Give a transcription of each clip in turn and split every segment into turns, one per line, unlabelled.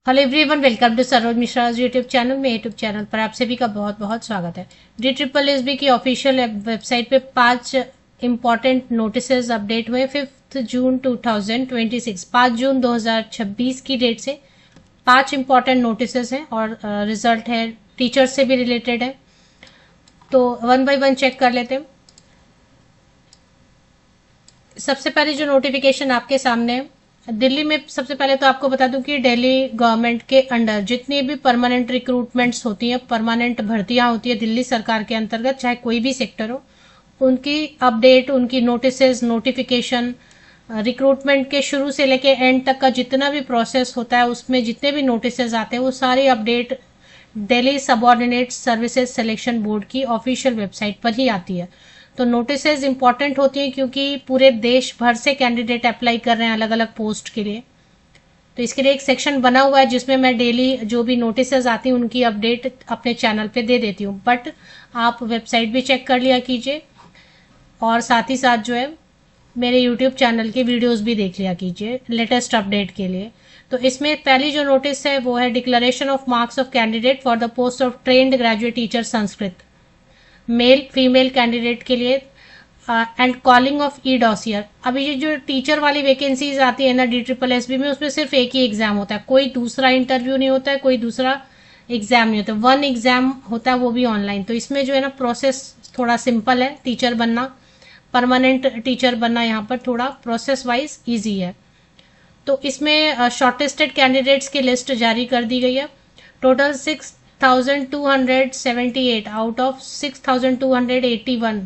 Hello everyone, welcome to Saroj Mishra YouTube channel में। YouTube channel पर आप सभी का बहुत बहुत स्वागत है। DSSB की ऑफिशियल वेबसाइट पे 5 इम्पॉर्टेंट नोटिसेस अपडेट हुए 5 जून 2026। 5 जून 2026 की डेट से 5 इम्पॉर्टेंट नोटिसेस हैं और रिजल्ट है, टीचर से भी रिलेटेड है। तो वन बाय वन चेक कर लेते हैं। सबसे पहले जो नोटिफिकेशन आपके सामने है, दिल्ली में सबसे पहले तो आपको बता दूं कि दिल्ली गवर्नमेंट के अंडर जितनी भी परमानेंट रिक्रूटमेंट्स होती हैं, परमानेंट भर्तियां होती है दिल्ली सरकार के अंतर्गत, चाहे कोई भी सेक्टर हो, उनकी अपडेट, उनकी नोटिसेस, नोटिफिकेशन, रिक्रूटमेंट के शुरू से लेके एंड तक का जितना भी प्रोसेस होता है, उसमें जितने भी नोटिसेस आते हैं वो सारी update Delhi subordinate services selection board की ऑफिशियल वेबसाइट पर ही आती है। तो नोटिसेज इंपॉर्टेंट होती हैं क्योंकि पूरे देश भर से कैंडिडेट अप्लाई कर रहे हैं अलग अलग पोस्ट के लिए। तो इसके लिए एक सेक्शन बना हुआ है जिसमें मैं डेली जो भी नोटिसेज आती हैं उनकी अपडेट अपने चैनल पे दे देती हूँ। बट आप वेबसाइट भी चेक कर लिया कीजिए और साथ ही साथ जो है मेरे यूट्यूब चैनल की वीडियोस भी देख लिया कीजिए लेटेस्ट अपडेट के लिए। तो इसमें पहली जो नोटिस है वो है declaration of marks of candidate for the post of trained graduate teacher Sanskrit, male female candidate के लिए, and calling of e dossier. अभी ये जो टीचर वाली वैकेंसीज आती है ना DSSB में, उसमें सिर्फ एक ही एग्जाम होता है, कोई दूसरा इंटरव्यू नहीं होता है, कोई दूसरा एग्जाम नहीं होता, वन एग्जाम होता है, वो भी ऑनलाइन। तो इसमें जो है ना प्रोसेस थोड़ा सिंपल है, टीचर बनना, परमानेंट टीचर बनना यहाँ पर थोड़ा प्रोसेस वाइज ईजी है। तो इसमें शॉर्टलिस्टेड कैंडिडेट्स की लिस्ट जारी कर दी गई है। Total 6,278 out of 6,281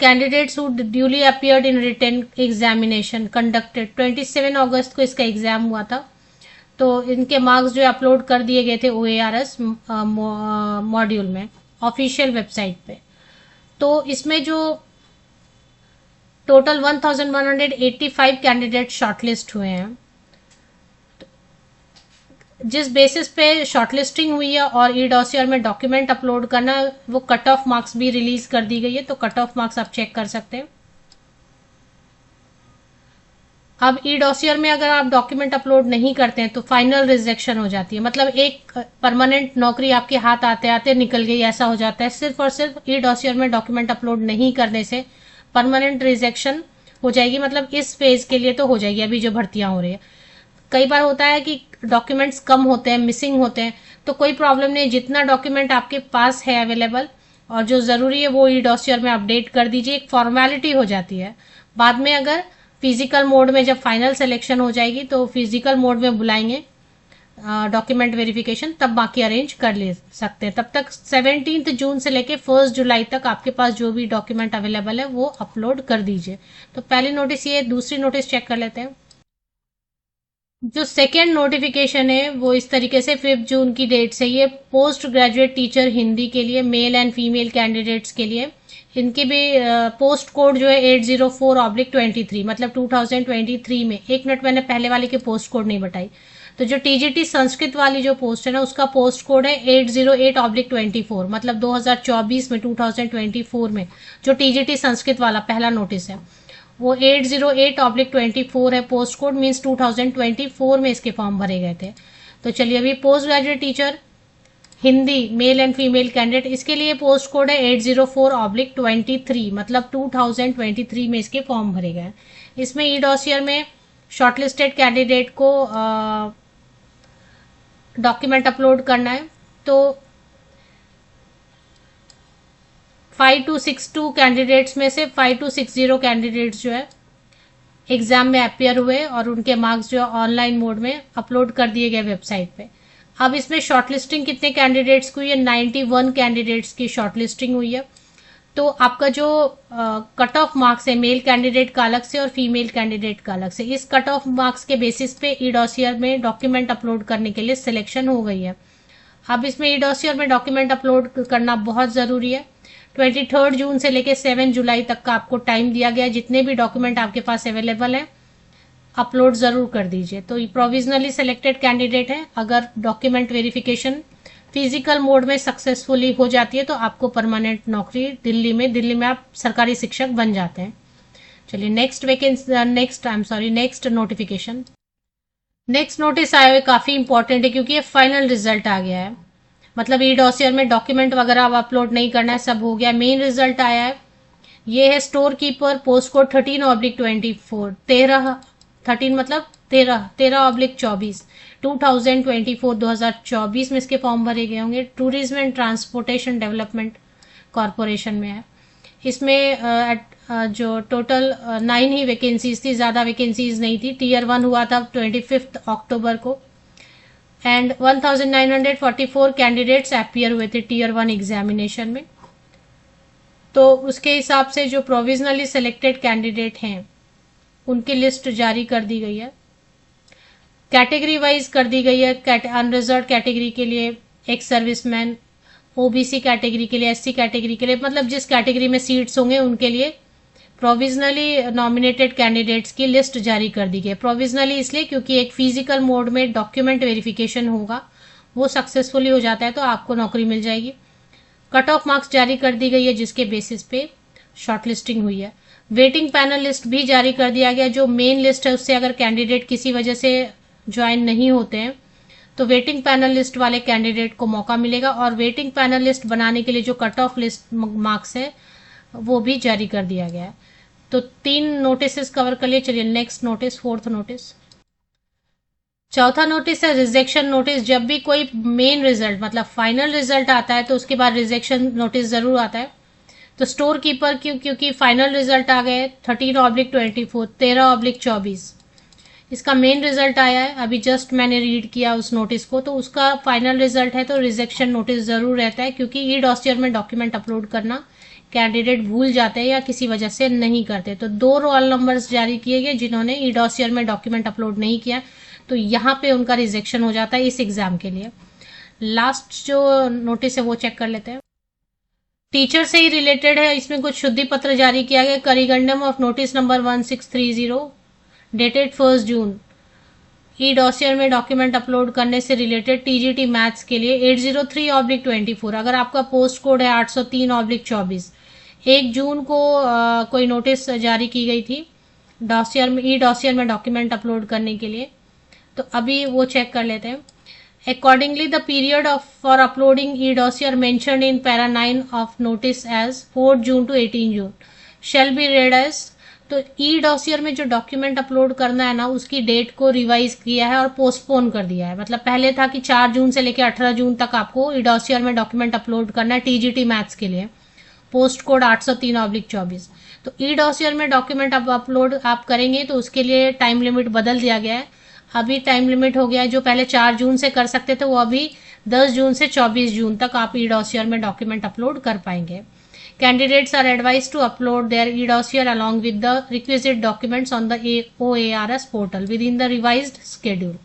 candidates who duly appeared in written examination conducted 27 अगस्त को इसका एग्जाम हुआ था। तो इनके मार्क्स जो अपलोड कर दिए गए थे OARS मॉड्यूल में ऑफिशियल वेबसाइट पे। तो इसमें जो टोटल 1,185 कैंडिडेट शॉर्टलिस्ट हुए हैं। जिस बेसिस पे शॉर्टलिस्टिंग हुई है और ई डॉसियर में डॉक्यूमेंट अपलोड करना, वो कट ऑफ मार्क्स भी रिलीज कर दी गई है। तो कट ऑफ मार्क्स आप चेक कर सकते हैं। अब ई डॉसियर में अगर आप डॉक्यूमेंट अपलोड नहीं करते हैं तो फाइनल रिजेक्शन हो जाती है, मतलब एक परमानेंट नौकरी आपके हाथ आते आते निकल गई ऐसा हो जाता है। सिर्फ और सिर्फ ई डॉसियर में डॉक्यूमेंट अपलोड नहीं करने से परमानेंट रिजेक्शन हो जाएगी, मतलब इस फेज के लिए तो हो जाएगी अभी जो भर्तियां हो रही है। कई बार होता है कि डॉक्यूमेंट्स कम होते हैं, मिसिंग होते हैं, तो कोई प्रॉब्लम नहीं, जितना डॉक्यूमेंट आपके पास है अवेलेबल और जो ज़रूरी है वो ई डॉसियर में अपडेट कर दीजिए, एक फॉर्मेलिटी हो जाती है। बाद में अगर फिजिकल मोड में जब फाइनल सिलेक्शन हो जाएगी तो फिजिकल मोड में बुलाएंगे डॉक्यूमेंट वेरिफिकेशन, तब बाकी अरेंज कर ले सकते हैं। तब तक 17 जून से लेके 1 जुलाई तक आपके पास जो भी डॉक्यूमेंट अवेलेबल है वो अपलोड कर दीजिए। तो पहली नोटिस ये, दूसरी नोटिस चेक कर लेते हैं। जो सेकेंड नोटिफिकेशन है वो इस तरीके से 5 जून की डेट से, ये पोस्ट ग्रेजुएट टीचर हिंदी के लिए मेल एंड फीमेल कैंडिडेट्स के लिए, इनकी भी पोस्ट कोड जो है 804/23, मतलब 2023 में। एक मिनट, मैंने पहले वाले की पोस्ट कोड नहीं बताई। तो जो TGT संस्कृत वाली जो पोस्ट है ना, उसका पोस्ट कोड है 808/24, मतलब 2024 में, 2024 में जो TGT संस्कृत वाला पहला नोटिस है वो 808/24 है पोस्ट कोड, मीन्स 2024 में इसके फॉर्म भरे गए थे। तो चलिए, अभी post graduate teacher Hindi male and female candidate, इसके लिए पोस्ट कोड है 804/23, मतलब 2023 में इसके फॉर्म भरे गए। इसमें ई डॉसियर में शॉर्टलिस्टेड कैंडिडेट को डॉक्यूमेंट अपलोड करना है। तो 5262 कैंडिडेट्स में से 5260 कैंडिडेट्स जो है एग्जाम में अपियर हुए और उनके मार्क्स जो है ऑनलाइन मोड में अपलोड कर दिए गए वेबसाइट पे। अब इसमें शॉर्टलिस्टिंग कितने कैंडिडेट्स की हुई है? 91 कैंडिडेट्स की शॉर्टलिस्टिंग हुई है। तो आपका जो कट ऑफ मार्क्स है मेल कैंडिडेट का अलग से और फीमेल कैंडिडेट का अलग से, इस कट ऑफ मार्क्स के बेसिस पे ई डॉसियर में डॉक्यूमेंट अपलोड करने के लिए सिलेक्शन हो गई है। अब इसमें ई डॉसियर में डॉक्यूमेंट अपलोड करना बहुत ज़रूरी है। 23 जून से लेकर 7 जुलाई तक का आपको टाइम दिया गया है। जितने भी डॉक्यूमेंट आपके पास अवेलेबल हैं अपलोड ज़रूर कर दीजिए। तो ये प्रोविजनली सिलेक्टेड कैंडिडेट है, अगर डॉक्यूमेंट वेरिफिकेशन फिजिकल मोड में सक्सेसफुली हो जाती है तो आपको परमानेंट नौकरी दिल्ली में आप सरकारी शिक्षक बन जाते हैं। चलिए next vacancy, next notification. Next notice आया हुआ काफ़ी इंपॉर्टेंट है क्योंकि ये फाइनल रिजल्ट आ गया है। मतलब ई डॉसियर में डॉक्यूमेंट वगैरह अब अपलोड नहीं करना है, सब हो गया। मेन रिजल्ट आया है, ये है स्टोर कीपर पोस्ट कोड 13/24, 13 मतलब 13/24 2024 में इसके फॉर्म भरे गए होंगे। Tourism and transportation development corporation में है। इसमें जो टोटल 9 ही वैकेंसीज थी, ज़्यादा वैकेंसीज नहीं थी। टीयर 1 हुआ था 25 अक्टूबर को एंड 1944 कैंडिडेट्स अपियर हुए थे टीयर 1 एग्जामिनेशन में। तो उसके हिसाब से जो प्रोविजनली सिलेक्टेड कैंडिडेट हैं उनकी लिस्ट जारी कर दी गई है। कैटेगरी वाइज कर दी गई है। अनरिजर्व कैटेगरी के लिए एक्स सर्विसमैन, ओबीसी कैटेगरी के लिए, एससी कैटेगरी के लिए, मतलब जिस कैटेगरी में सीट्स होंगे उनके लिए प्रोविजनली नॉमिनेटेड कैंडिडेट्स की लिस्ट जारी कर दी गई। प्रोविजनली इसलिए क्योंकि एक फिजिकल मोड में डॉक्यूमेंट वेरिफिकेशन होगा, वो सक्सेसफुली हो जाता है तो आपको नौकरी मिल जाएगी। कट ऑफ मार्क्स जारी कर दी गई है जिसके बेसिस पे शॉर्टलिस्टिंग हुई है। वेटिंग पैनल लिस्ट भी जारी कर दिया गया। जो मेन लिस्ट है उससे अगर कैंडिडेट किसी वजह से ज्वाइन नहीं होते हैं तो वेटिंग पैनल लिस्ट वाले कैंडिडेट को मौका मिलेगा, और वेटिंग पैनल लिस्ट बनाने के लिए जो कट ऑफ लिस्ट मार्क्स है वो भी जारी कर दिया गया है। तो 3 नोटिस कवर कर लिए। चलिए नेक्स्ट नोटिस, 4th नोटिस। चौथा नोटिस है रिजेक्शन नोटिस। जब भी कोई मेन रिजल्ट मतलब फाइनल रिजल्ट आता है तो उसके बाद रिजेक्शन नोटिस जरूर आता है। तो स्टोर कीपर क्योंकि फाइनल रिजल्ट आ गए 13/24, 13/24 इसका मेन रिजल्ट आया है। अभी जस्ट मैंने रीड किया उस नोटिस को, तो उसका फाइनल रिजल्ट है तो रिजेक्शन नोटिस जरूर रहता है, क्योंकि ई डॉसियर में डॉक्यूमेंट अपलोड करना कैंडिडेट भूल जाते हैं या किसी वजह से नहीं करते। तो 2 रोल नंबर्स जारी किए गए जिन्होंने ई डॉसियर में डॉक्यूमेंट अपलोड नहीं किया, तो यहाँ पे उनका रिजेक्शन हो जाता है इस एग्जाम के लिए। लास्ट जो नोटिस है वो चेक कर लेते हैं। टीचर से ही रिलेटेड है। इसमें कुछ शुद्धि पत्र जारी किया गया। Corrigendum of notice number 1630 dated 1 June e dossier में डॉक्यूमेंट अपलोड करने से रिलेटेड टीजीटी मैथ्स के लिए 803/24। अगर आपका पोस्ट कोड है 803/24, 1 जून को कोई नोटिस जारी की गई थी डॉसियर में, ई डॉसियर में डॉक्यूमेंट अपलोड करने के लिए, तो अभी वो चेक कर लेते हैं। Accordingly, the period for uploading e-dossier mentioned in para 9 of notice as 4 June to 18 June shall be read as। तो ई डॉसियर में जो डॉक्यूमेंट अपलोड करना है ना, उसकी डेट को रिवाइज किया है और पोस्टपोन कर दिया है। मतलब पहले था कि 4 जून से लेकर 18 जून तक आपको ई डॉसियर में डॉक्यूमेंट अपलोड करना है टीजीटी मैथ्स के लिए, पोस्ट कोड 803/24। तो ई डॉसियर में डॉक्यूमेंट अपलोड आप करेंगे तो उसके लिए टाइम लिमिट बदल दिया गया है। अभी टाइम लिमिट हो गया है, जो पहले 4 जून से कर सकते थे वो अभी 10 जून से 24 जून तक आप ई डॉसियर में डॉक्यूमेंट अपलोड कर पाएंगे। Candidates are advise to upload their e dossier along with the requisite documents on the OARS portal within the revised schedule.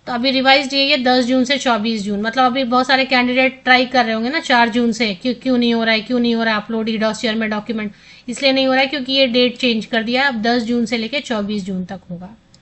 तो अभी रिवाइज ये 10 जून से 24 जून, मतलब अभी बहुत सारे कैंडिडेट ट्राई कर रहे होंगे ना 4 जून से, क्यों नहीं हो रहा है अपलोड ई डॉसियर में डॉक्यूमेंट। इसलिए नहीं हो रहा है क्योंकि ये डेट चेंज कर दिया है, अब 10 जून से लेकर 24 जून तक होगा।